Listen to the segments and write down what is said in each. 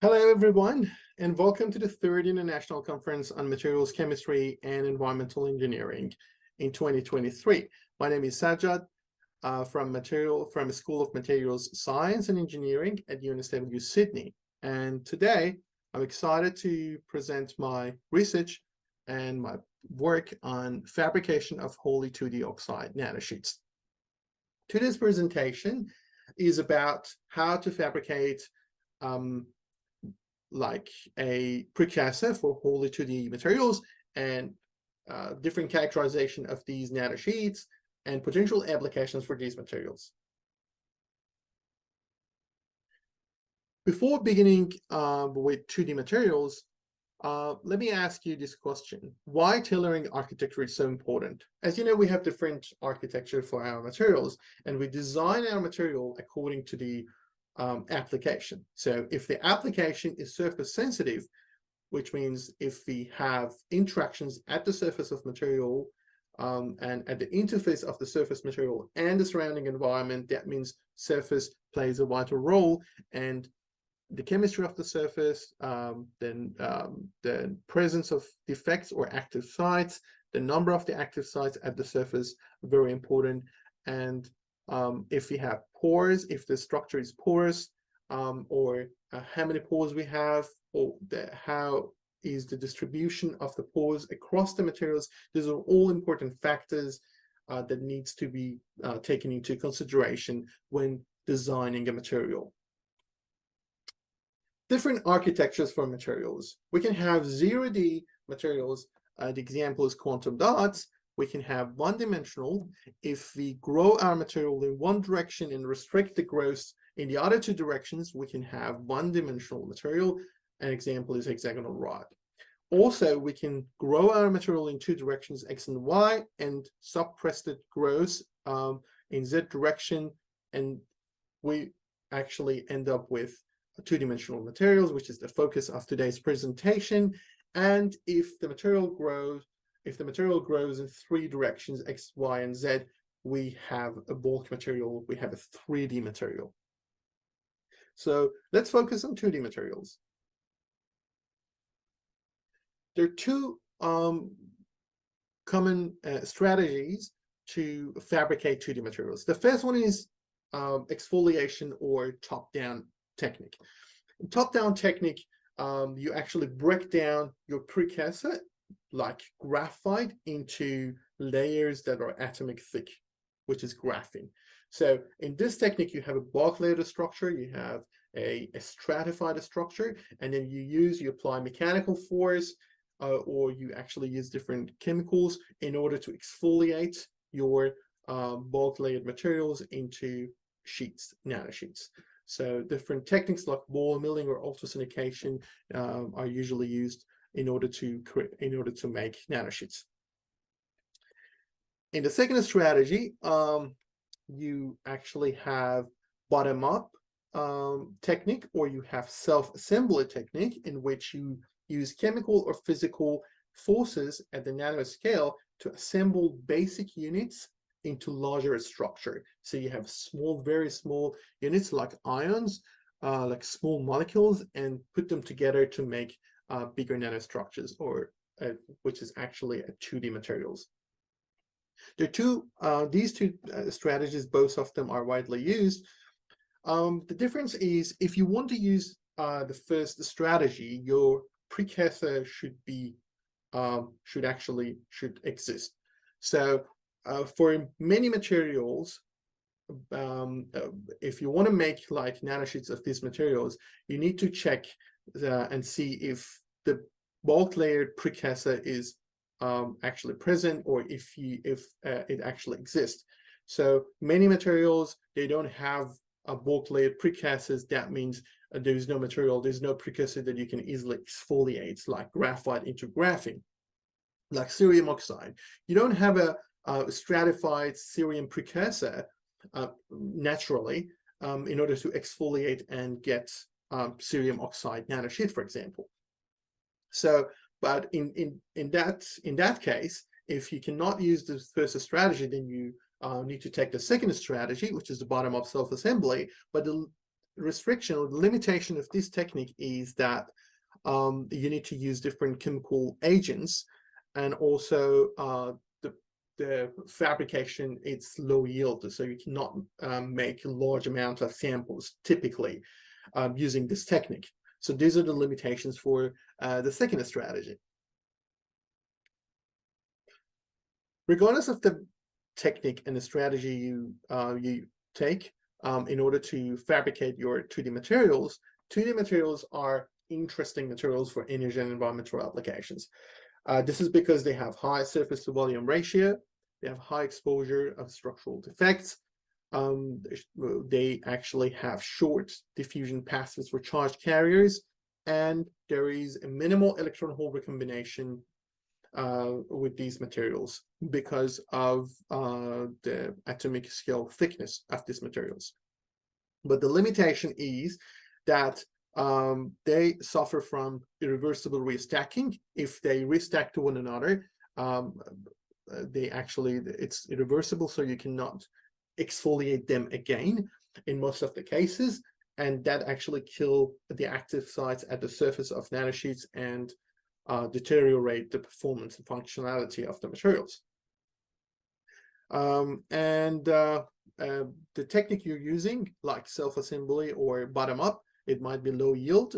Hello, everyone, and welcome to the third International Conference on Materials Chemistry and Environmental Engineering in 2023. My name is Sajjad from the School of Materials Science and Engineering at UNSW Sydney. And today, I'm excited to present my research and my work on fabrication of Holey 2D oxide nanosheets. Today's presentation is about how to fabricate like a precursor for Holey 2D materials and different characterization of these nanosheets and potential applications for these materials. Before beginning with 2D materials, let me ask you this question. Why tailoring architecture is so important? As you know, we have different architecture for our materials, and we design our material according to the application. So if the application is surface sensitive, which means if we have interactions at the surface of material and at the interface of the surface material and the surrounding environment, that means surface plays a vital role, and the chemistry of the surface, then the presence of defects or active sites, the number of the active sites at the surface, very important. And if we have pores, if the structure is porous, or how many pores we have, or how is the distribution of the pores across the materials, these are all important factors that needs to be taken into consideration when designing a material. Different architectures for materials. We can have 0D materials. The example is quantum dots. We can have one-dimensional. If we grow our material in one direction and restrict the growth in the other two directions, we can have one-dimensional material. An example is hexagonal rod. Also, we can grow our material in two directions, X and Y, and suppress the growth in Z direction, and we actually end up with two-dimensional materials, which is the focus of today's presentation. And if the material grows in three directions, X, Y, and Z, we have a bulk material, we have a 3D material. So let's focus on 2D materials. There are two common strategies to fabricate 2D materials. The first one is exfoliation or top-down technique. In top-down technique, you actually break down your precursor like graphite into layers that are atomic thick, which is graphene. So in this technique, you have a bulk layer structure, you have a stratified structure, and then you apply mechanical force, or you actually use different chemicals in order to exfoliate your bulk layered materials into sheets, nanosheets. So different techniques like ball milling or ultrasonication are usually used in order to make nanosheets. In the second strategy, you actually have bottom-up technique, or you have self-assembly technique, in which you use chemical or physical forces at the nanoscale to assemble basic units into larger structure. So you have small, very small units like ions, like small molecules, and put them together to make bigger nanostructures, or which is actually a 2D materials. These two strategies, both of them are widely used. The difference is, if you want to use the first strategy, your precursor should exist. So for many materials, if you want to make like nanosheets of these materials, you need to check and see if the bulk layered precursor is actually present, or if it actually exists. So many materials, they don't have a bulk layered precursors. That means there's no material, there's no precursor that you can easily exfoliate, like graphite into graphene, like cerium oxide. You don't have a stratified cerium precursor naturally in order to exfoliate and get cerium oxide nanosheet, for example. So, but in that case, if you cannot use the first strategy, then you need to take the second strategy, which is the bottom-up self-assembly. But restriction or the limitation of this technique is that you need to use different chemical agents, and also the fabrication, it's low yield, so you cannot make a large amount of samples typically using this technique. So these are the limitations for the second strategy. Regardless of the technique and the strategy you take in order to fabricate your 2D materials, 2D materials are interesting materials for energy and environmental applications. This is because they have high surface to volume ratio, they have high exposure of structural defects, they actually have short diffusion paths for charge carriers, and there is a minimal electron-hole recombination with these materials because of the atomic scale thickness of these materials. But the limitation is that they suffer from irreversible restacking. If they restack to one another, it's irreversible, so you cannot exfoliate them again in most of the cases, and that actually kill the active sites at the surface of nanosheets and deteriorate the performance and functionality of the materials. The technique you're using, like self-assembly or bottom-up, it might be low yield,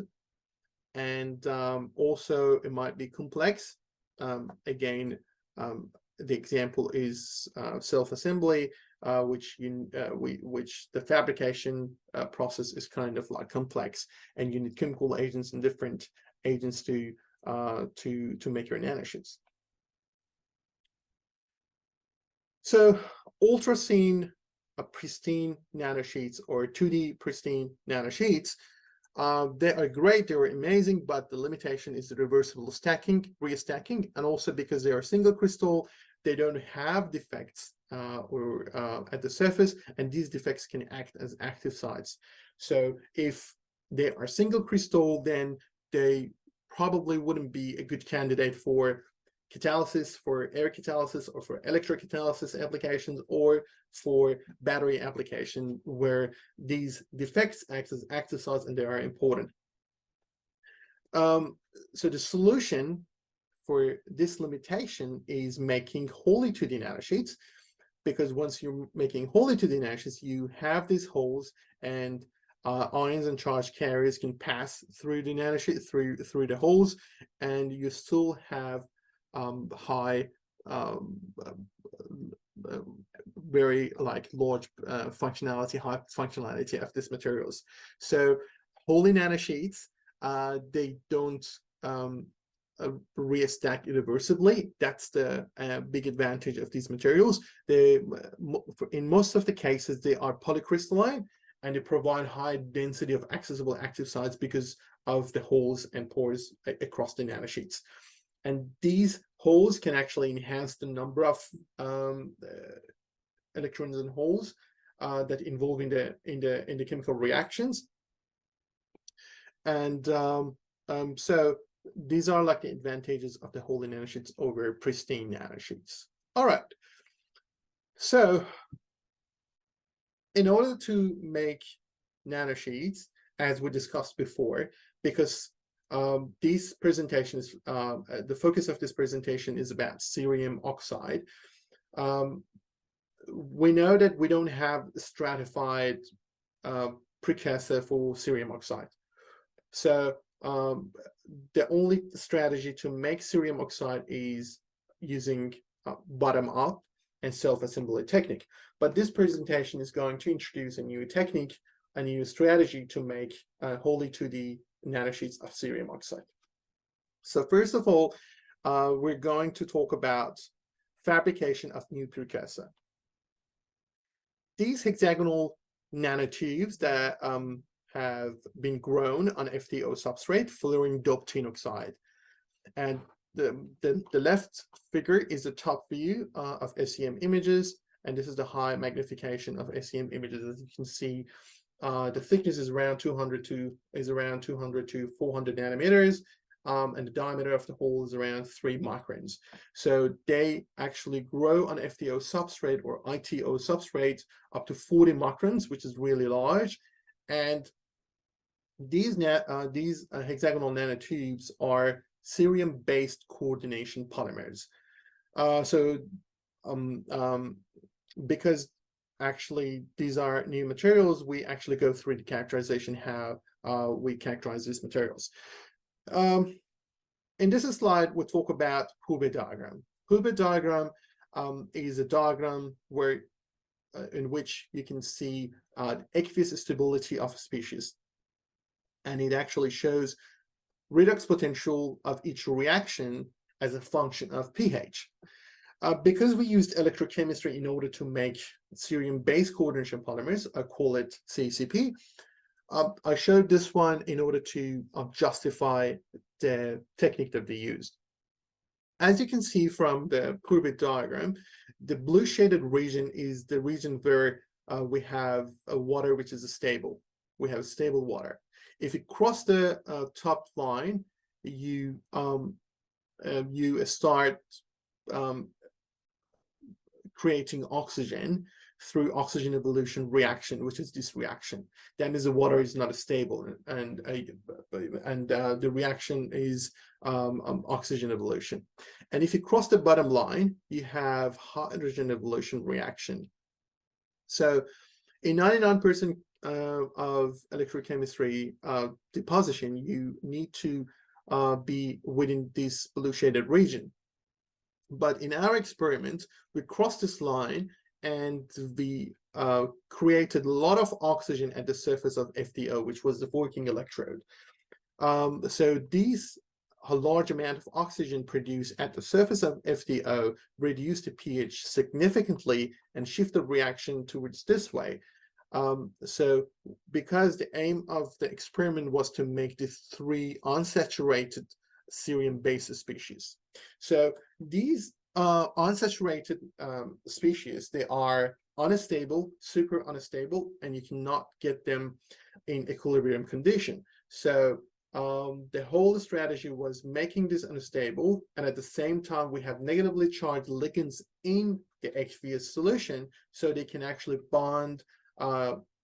and also it might be complex. Again, the example is self-assembly, which the fabrication process is kind of like complex, and you need chemical agents and different agents to make your nanosheets. So ultra-thin pristine nanosheets or 2D pristine nanosheets, they are great, they are amazing, but the limitation is the reversible stacking, restacking, and also because they are single crystal, they don't have defects at the surface, and these defects can act as active sites. So if they are single crystal, then they probably wouldn't be a good candidate for catalysis, for air catalysis, or for electrocatalysis applications, or for battery application, where these defects act as active sites and they are important. So the solution for this limitation is making Holey 2D nanosheets, because once you're making Holey 2D nanosheets, you have these holes, and ions and charge carriers can pass through the nanosheet, through the holes, and you still have high, very like large functionality, high functionality of these materials. So Holey nanosheets, they don't restack irreversibly. That's the big advantage of these materials. In most of the cases, they are polycrystalline, and they provide high density of accessible active sites because of the holes and pores across the nanosheets. And these holes can actually enhance the number of electrons and holes that involve in the chemical reactions. And so these are like the advantages of the Holey nanosheets over pristine nanosheets. All right. So in order to make nanosheets, as we discussed before, because these presentations, the focus of this presentation is about cerium oxide. We know that we don't have stratified precursor for cerium oxide. So the only strategy to make cerium oxide is using bottom-up and self-assembly technique. But this presentation is going to introduce a new technique, a new strategy to make Holey 2D nanosheets of cerium oxide. So first of all, we're going to talk about fabrication of new precursor. These hexagonal nanotubes that have been grown on FTO substrate, fluorine doped tin oxide. And the left figure is the top view of SEM images, and this is the high magnification of SEM images. As you can see, the thickness is around 200 to 400 nanometers, and the diameter of the hole is around 3 microns. So they actually grow on FTO substrate or ITO substrate up to 40 microns, which is really large. And These hexagonal nanotubes are cerium-based coordination polymers. Because actually these are new materials, we actually go through the characterization, how we characterize these materials. In this slide, we'll talk about Hubert diagram. Hubert diagram is a diagram where in which you can see aqueous stability of a species. And it actually shows redox potential of each reaction as a function of pH. Because we used electrochemistry in order to make cerium-based coordination polymers, I call it CCP. I showed this one in order to justify the technique that we used. As you can see from the Hubert diagram, the blue shaded region is the region where we have a water which is stable. We have stable water. If you cross the top line, you start creating oxygen through oxygen evolution reaction, which is this reaction. That means the water is not stable, and the reaction is oxygen evolution. And if you cross the bottom line, you have hydrogen evolution reaction. So in 99% of electrochemistry deposition, you need to be within this blue shaded region. But in our experiment, we crossed this line and we created a lot of oxygen at the surface of FDO, which was the working electrode. So these a large amount of oxygen produced at the surface of FDO reduced the pH significantly and shift the reaction towards this way. So because the aim of the experiment was to make these 3 unsaturated cerium-based species. So these unsaturated species, they are unstable, super unstable, and you cannot get them in equilibrium condition. So the whole strategy was making this unstable, and at the same time we have negatively charged ligands in the aqueous solution, so they can actually bond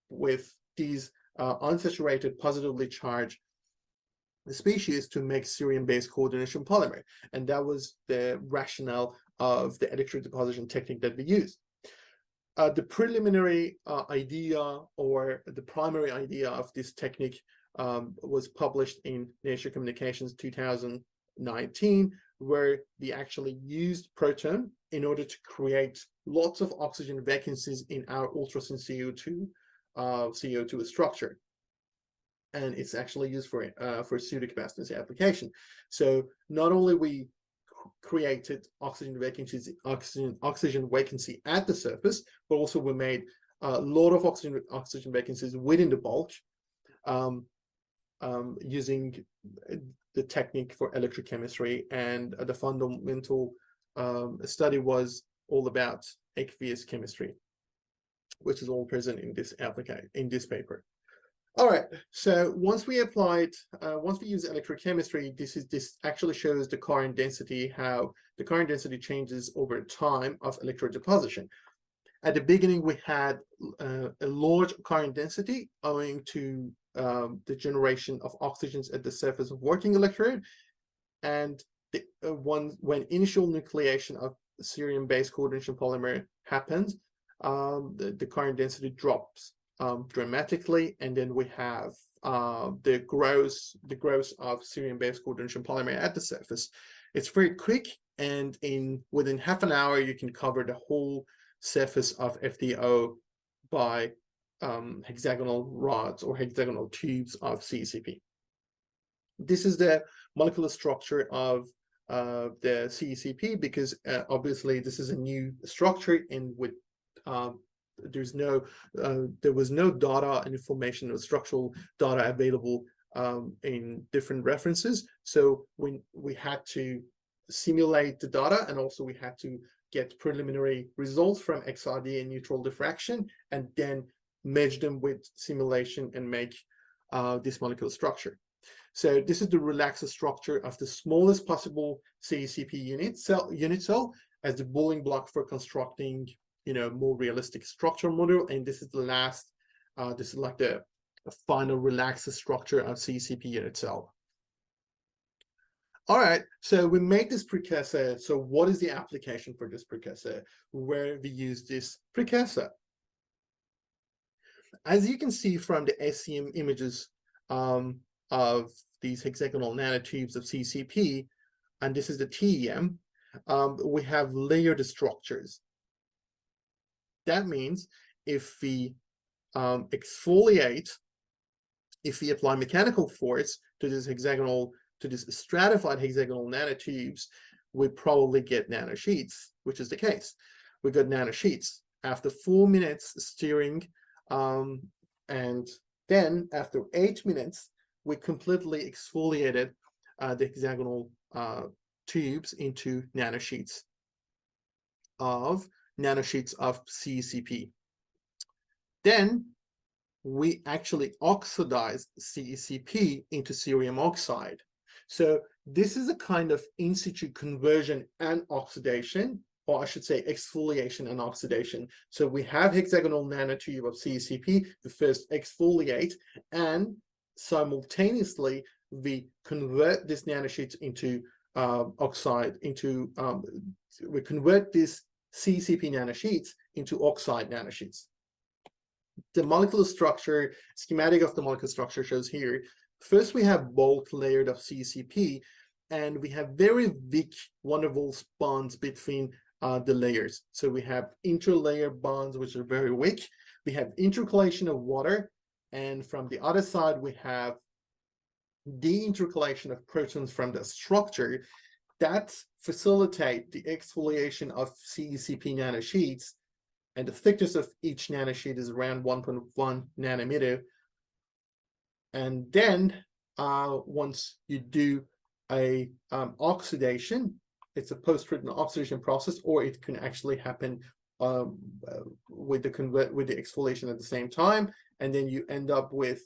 with these unsaturated positively charged species to make cerium-based coordination polymer. And that was the rationale of the electrode deposition technique that we used. The preliminary idea, or the primary idea of this technique, was published in Nature Communications 2019, where we actually used proton in order to create lots of oxygen vacancies in our ultrasyn CeO₂ structure. And it's actually used for pseudocapacitancy application. So not only we created oxygen vacancy at the surface, but also we made a lot of oxygen vacancies within the bulk, using the technique for electrochemistry. And the fundamental study was all about aqueous chemistry, which is all present in this paper. All right, so once we applied, once we use electrochemistry, this actually shows the current density, how the current density changes over time of electrode deposition. At the beginning, we had a large current density owing to the generation of oxygens at the surface of working electrode, and when initial nucleation of cerium-based coordination polymer happens, the current density drops dramatically, and then we have the growth of cerium-based coordination polymer at the surface. It's very quick, and within half an hour you can cover the whole surface of FDO by hexagonal rods or hexagonal tubes of CCP. This is the molecular structure of the CCP, because obviously this is a new structure, and with there was no data and information or structural data available in different references. So we had to simulate the data, and also we had to get preliminary results from XRD and neutral diffraction, and then merge them with simulation and make this molecular structure. So this is the relaxed structure of the smallest possible CCP unit cell as the building block for constructing more realistic structural model. And this is the last, this is like the final relaxed structure of CCP in itself. All right, so we made this precursor. So what is the application for this precursor? Where we use this precursor? As you can see from the SEM images of these hexagonal nanotubes of CCP, and this is the TEM, we have layered structures. That means if we exfoliate, if we apply mechanical force to this stratified hexagonal nanotubes, we probably get nanosheets, which is the case. We got nanosheets. After 4 minutes stirring, and then after 8 minutes, we completely exfoliated the hexagonal tubes into nanosheets of CCP. Then we actually oxidized CCP into cerium oxide. So this is a kind of in situ conversion and oxidation, or I should say exfoliation and oxidation. So we have hexagonal nanotube of CCP, we first exfoliate, and simultaneously we convert this nanosheet into oxide, we convert this CCP nanosheets into oxide nanosheets. The molecular structure, schematic of the molecular structure shows here. First, we have bulk layered of CCP, and we have very weak van der Waals bonds between the layers. So we have interlayer bonds, which are very weak. We have intercalation of water, and from the other side, we have deintercalation of protons from the structure that facilitate the exfoliation of CCP nanosheets, and the thickness of each nanosheet is around 1.1 nanometer. And then once you do a oxidation, it's a post-treatment oxidation process, or it can actually happen with the exfoliation at the same time, and then you end up with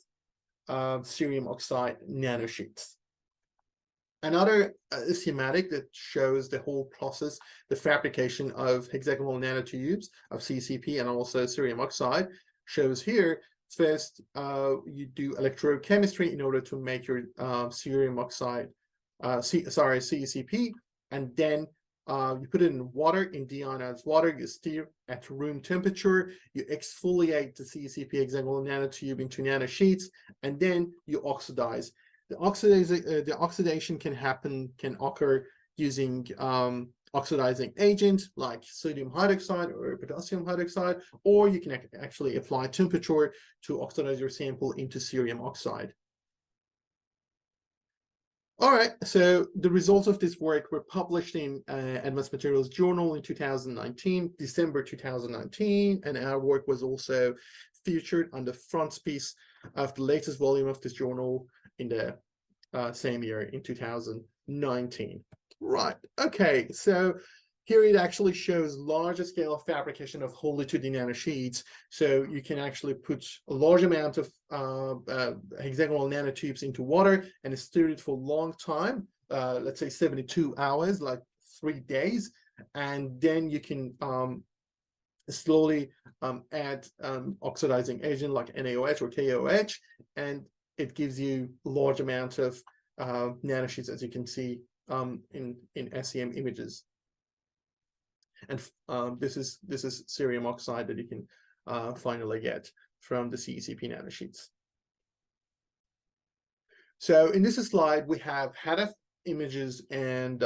cerium oxide nanosheets. Another schematic that shows the whole process, the fabrication of hexagonal nanotubes of CCP and also cerium oxide, shows here. First, you do electrochemistry in order to make your cerium oxide, CCP, and then you put it in water, in deionized water, you stir at room temperature, you exfoliate the CCP hexagonal nanotube into nanosheets, and then you oxidize. The oxidation can occur using oxidizing agent like sodium hydroxide or potassium hydroxide, or you can actually apply temperature to oxidize your sample into cerium oxide. All right, so the results of this work were published in Advanced Materials Journal in 2019, December 2019, and our work was also featured on the frontispiece of the latest volume of this journal in the same year, in 2019. Right, okay, so here it actually shows larger scale fabrication of Holey 2D nanosheets. So you can actually put a large amount of hexagonal nanotubes into water and stir it for a long time, let's say 72 hours, like 3 days. And then you can slowly add oxidizing agent like NaOH or KOH, and it gives you a large amount of nanosheets, as you can see in SEM images. And this is cerium oxide that you can finally get from the CCP nanosheets. So in this slide, we have HAADF images and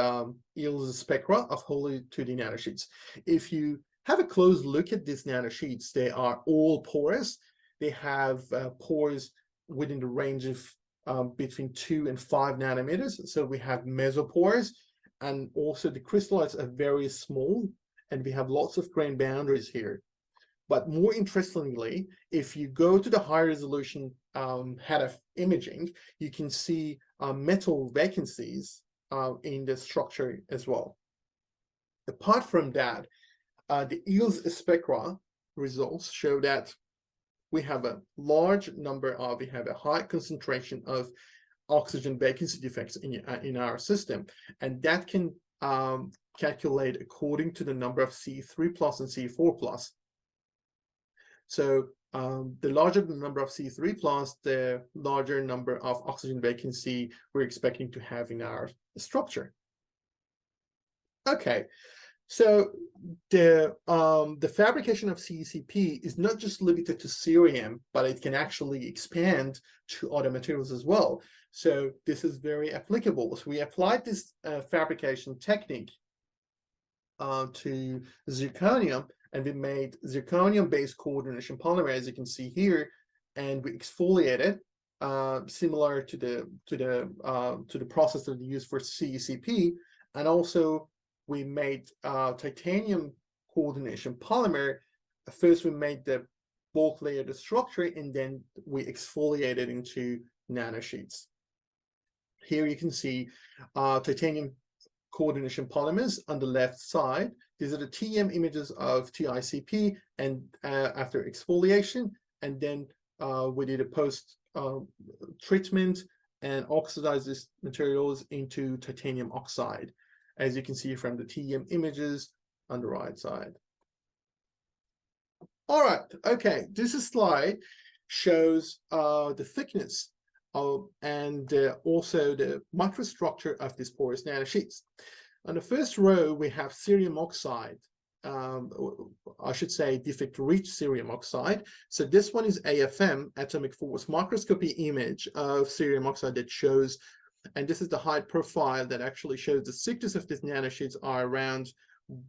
EELS spectra of Holey 2D nanosheets. If you have a close look at these nanosheets, they are all porous. They have pores within the range of between 2 and 5 nanometers. So we have mesopores, and also the crystallites are very small, and we have lots of grain boundaries here. But more interestingly, if you go to the high resolution HAADF imaging, you can see metal vacancies in the structure as well. Apart from that, the EELS spectra results show that we have a large number of, we have a high concentration of oxygen vacancy defects in our system, and that can calculate according to the number of C3+ and C4+. So The larger the number of C3+, the larger number of oxygen vacancy we're expecting to have in our structure. Okay, so the fabrication of CECP is not just limited to cerium, but it can actually expand to other materials as well. So this is very applicable. So we applied this fabrication technique to zirconium, and we made zirconium-based coordination polymer, as you can see here, and we exfoliated, similar to the process that we use for CECP, and also we made titanium coordination polymer. First, we made the bulk layer, the structure, and then we exfoliated into nanosheets. Here you can see titanium coordination polymers on the left side. These are the TEM images of TICP and after exfoliation, and then we did a post treatment and oxidized these materials into titanium oxide, as you can see from the TEM images on the right side. All right, okay, this slide shows the thickness and also the microstructure of these porous nanosheets. On the first row, we have cerium oxide, I should say defect-rich cerium oxide. So this one is AFM, atomic force microscopy image of cerium oxide that shows, and this is the height profile that actually shows the thickness of these nanosheets are around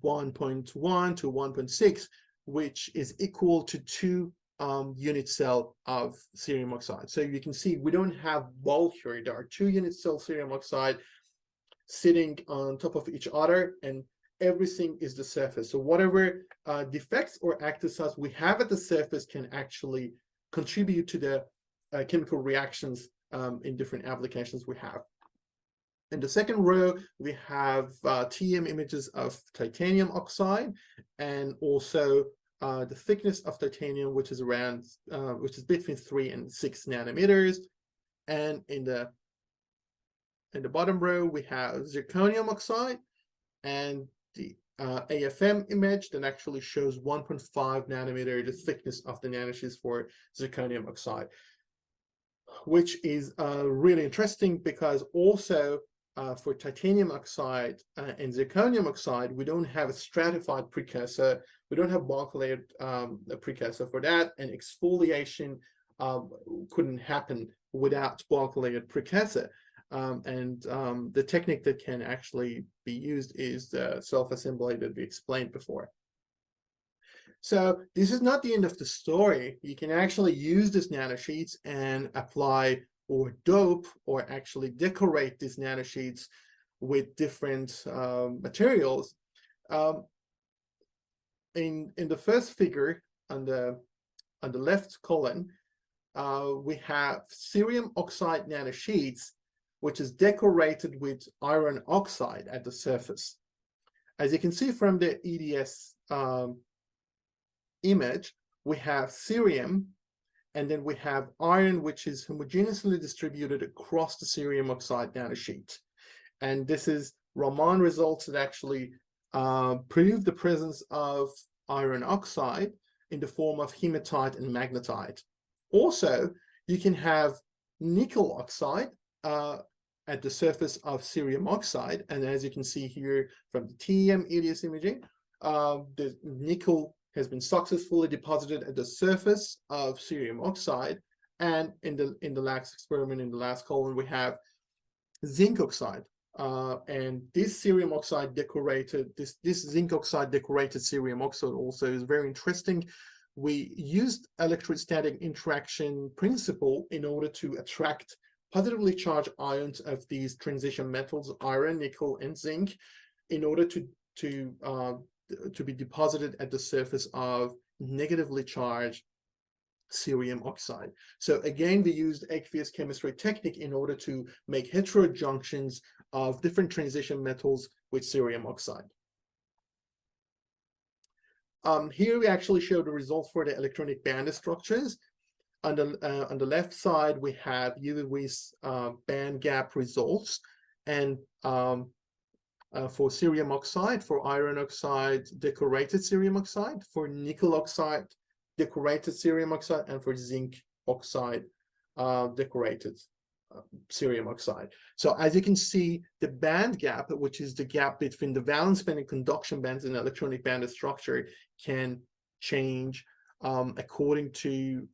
1.1 to 1.6, which is equal to 2 unit cell of cerium oxide. So you can see we don't have bulk here. There are 2 unit cell cerium oxide sitting on top of each other, and everything is the surface. So whatever defects or active sites we have at the surface can actually contribute to the chemical reactions in different applications we have. In the second row, we have TEM images of titanium oxide, and also the thickness of titanium, which is around, which is between 3 and 6 nanometers. And in the bottom row, we have zirconium oxide and the AFM image that actually shows 1.5 nanometer, the thickness of the nanosheets for zirconium oxide, which is really interesting because also for titanium oxide and zirconium oxide, we don't have a stratified precursor. We don't have bulk layered precursor for that, and exfoliation couldn't happen without bulk layered precursor. The technique that can actually be used is the self-assembly that we explained before. So this is not the end of the story. You can actually use these nanosheets and apply or dope or actually decorate these nanosheets with different materials. In the first figure on the left column, we have cerium oxide nanosheets, which is decorated with iron oxide at the surface. As you can see from the EDS image, we have cerium, and then we have iron, which is homogeneously distributed across the cerium oxide nanosheet. And this is Raman results that actually prove the presence of iron oxide in the form of hematite and magnetite. Also, you can have nickel oxide at the surface of cerium oxide, and as you can see here from the TEM EDS imaging, the nickel has been successfully deposited at the surface of cerium oxide, and in the last experiment, in the last column, we have zinc oxide, and this cerium oxide decorated, this zinc oxide decorated cerium oxide also is very interesting. We used electrostatic interaction principle in order to attract positively charged ions of these transition metals, iron, nickel, and zinc, in order to be deposited at the surface of negatively charged cerium oxide. So again, we used aqueous chemistry technique in order to make heterojunctions of different transition metals with cerium oxide. Here we actually show the results for the electronic band structures. On the left side, we have UV-Vis band gap results, and for cerium oxide, for iron oxide, decorated cerium oxide, for nickel oxide, decorated cerium oxide and for zinc oxide decorated cerium oxide. So as you can see, the band gap, which is the gap between the valence band and conduction bands in electronic band structure, can change according to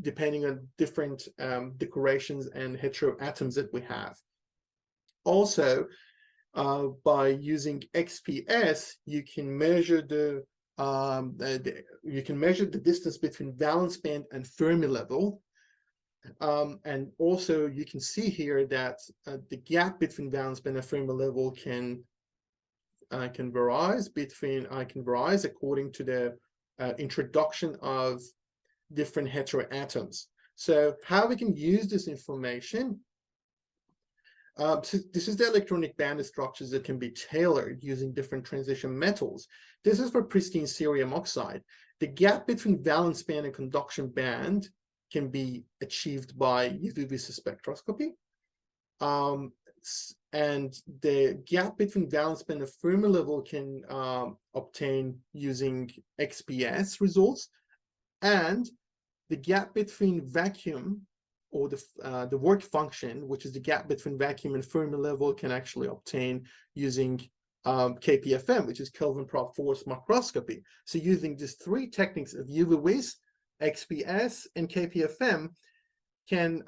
depending on different decorations and heteroatoms that we have. Also, by using XPS, you can measure the distance between valence band and Fermi level. And also you can see here that the gap between valence band and Fermi level can vary according to the introduction of different heteroatoms. So how we can use this information? So this is the electronic band structures that can be tailored using different transition metals. This is for pristine cerium oxide. The gap between valence band and conduction band can be achieved by UV spectroscopy. And the gap between valence band and Fermi level can obtain using XPS results. And the gap between vacuum, or the work function, which is the gap between vacuum and Fermi level, can actually obtain using KPFM, which is Kelvin prop force microscopy. So using these three techniques of UV-Vis, XPS, and KPFM can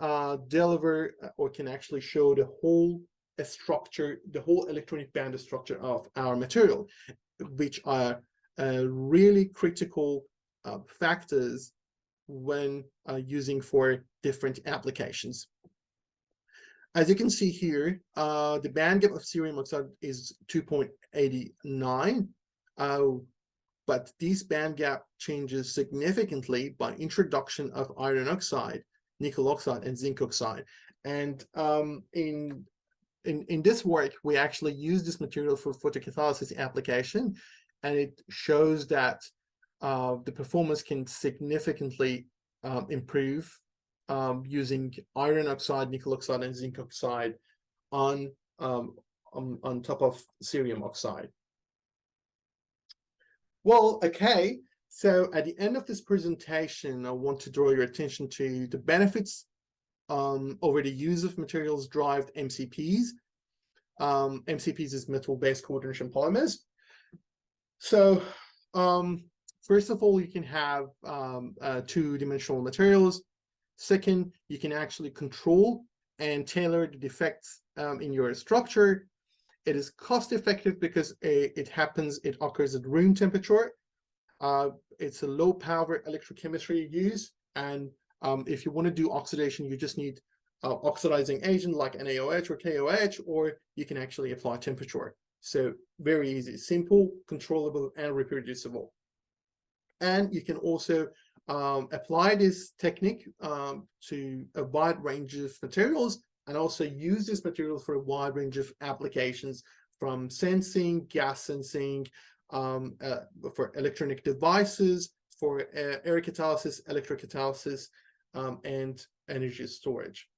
deliver or can actually show the whole structure, the whole electronic band structure of our material, which are really critical factors when using for different applications. As you can see here, the band gap of cerium oxide is 2.89, but this band gap changes significantly by introduction of iron oxide, nickel oxide, and zinc oxide. And in this work, we actually use this material for photocatalysis application, and it shows that the performance can significantly improve using iron oxide, nickel oxide, and zinc oxide on top of cerium oxide. Well, okay, so at the end of this presentation, I want to draw your attention to the benefits over the use of materials-derived MCPs. MCPs is metal-based coordination polymers. So, first of all, you can have two-dimensional materials. Second, you can actually control and tailor the defects in your structure. It is cost-effective because it occurs at room temperature. It's a low-power electrochemistry use, and if you want to do oxidation, you just need oxidizing agent like NaOH or KOH, or you can actually apply temperature. So very easy, simple, controllable, and reproducible. And you can also apply this technique to a wide range of materials, and also use this material for a wide range of applications, from sensing, gas sensing, for electronic devices, for air catalysis, electrocatalysis, and energy storage.